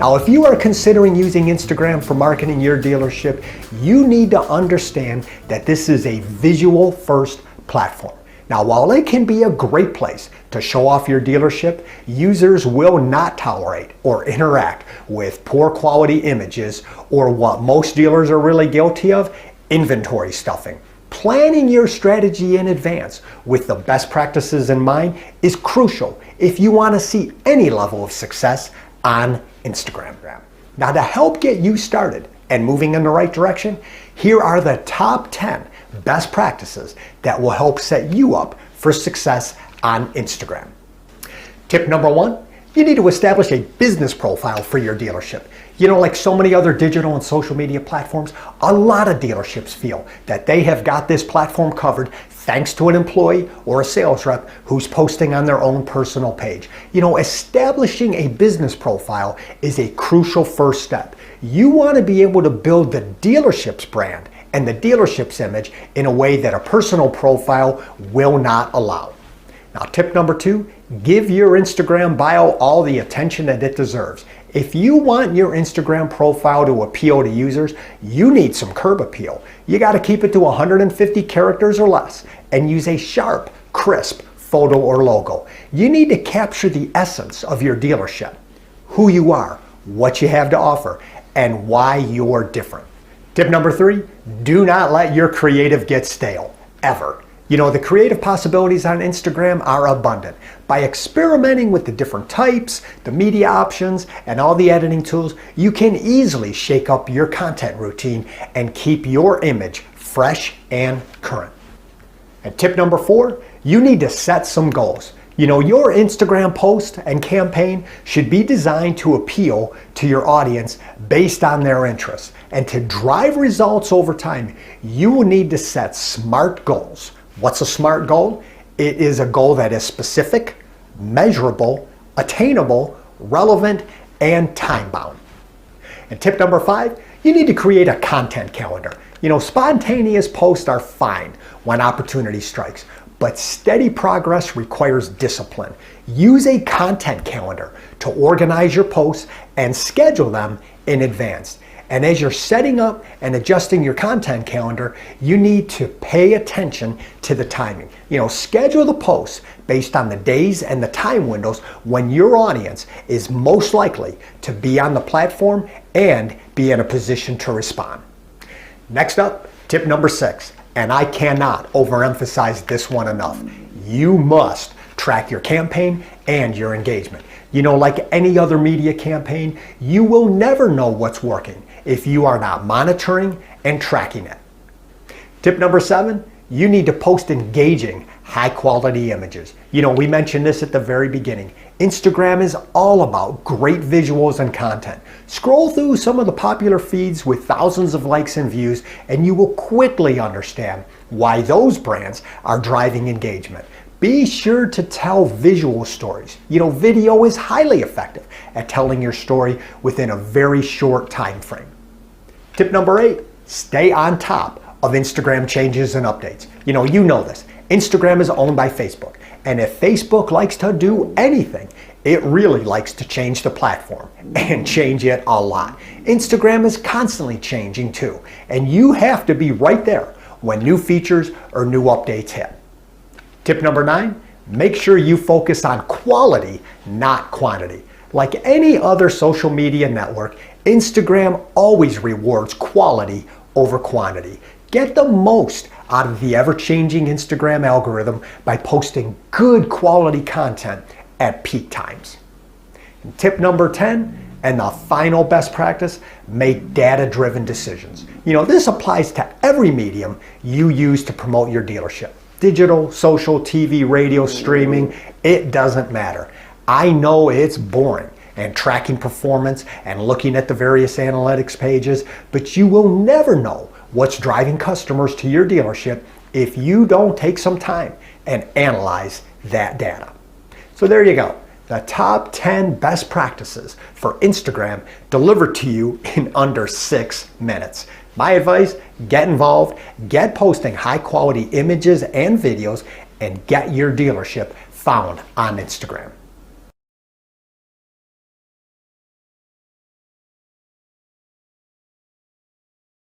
Now, if you are considering using Instagram for marketing your dealership, you need to understand that this is a visual first platform. Now, while it can be a great place to show off your dealership, users will not tolerate or interact with poor quality images or what most dealers are really guilty of, inventory stuffing. Planning your strategy in advance with the best practices in mind is crucial if you want to see any level of success on Instagram. Now, to help get you started and moving in the right direction, here are the top 10 best practices that will help set you up for success on Instagram. Tip number 1, you need to establish a business profile for your dealership. You know, like so many other digital and social media platforms, a lot of dealerships feel that they have got this platform covered thanks to an employee or a sales rep who's posting on their own personal page. You know, establishing a business profile is a crucial first step. You want to be able to build the dealership's brand and the dealership's image in a way that a personal profile will not allow. Now, tip number 2, give your Instagram bio all the attention that it deserves. If you want your Instagram profile to appeal to users, you need some curb appeal. You got to keep it to 150 characters or less and use a sharp, crisp photo or logo. You need to capture the essence of your dealership, who you are, what you have to offer, and why you're different. Tip number 3, do not let your creative get stale, ever. You know, the creative possibilities on Instagram are abundant. By experimenting with the different types, the media options, and all the editing tools, you can easily shake up your content routine and keep your image fresh and current. And tip number 4, you need to set some goals. You know, your Instagram post and campaign should be designed to appeal to your audience based on their interests. And to drive results over time, you will need to set SMART goals. What's a SMART goal? It is a goal that is specific, measurable, attainable, relevant, and time-bound. And tip number 5, you need to create a content calendar. You know, spontaneous posts are fine when opportunity strikes, but steady progress requires discipline. Use a content calendar to organize your posts and schedule them in advance. And as you're setting up and adjusting your content calendar, you need to pay attention to the timing. You know, schedule the posts based on the days and the time windows when your audience is most likely to be on the platform and be in a position to respond. Next up, tip number 6, and I cannot overemphasize this one enough. You must track your campaign and your engagement. You know, like any other media campaign, you will never know what's working if you are not monitoring and tracking it. Tip number 7, you need to post engaging, high quality images. You know, we mentioned this at the very beginning. Instagram is all about great visuals and content. Scroll through some of the popular feeds with thousands of likes and views, and you will quickly understand why those brands are driving engagement. Be sure to tell visual stories. You know, video is highly effective at telling your story within a very short time frame. Tip number 8, stay on top of Instagram changes and updates. You know this. Instagram is owned by Facebook, and if Facebook likes to do anything, it really likes to change the platform and change it a lot. Instagram is constantly changing too, and you have to be right there when new features or new updates hit. Tip number 9, make sure you focus on quality, not quantity. Like any other social media network, Instagram always rewards quality over quantity. Get the most out of the ever-changing Instagram algorithm by posting good quality content at peak times. And tip number 10, and the final best practice, make data-driven decisions. You know, this applies to every medium you use to promote your dealership. Digital, social, TV, radio, streaming, it doesn't matter. I know it's boring and tracking performance and looking at the various analytics pages, but you will never know what's driving customers to your dealership if you don't take some time and analyze that data. So there you go. The top 10 best practices for Instagram delivered to you in under 6 minutes. My advice, get involved, get posting high quality images and videos, and get your dealership found on Instagram.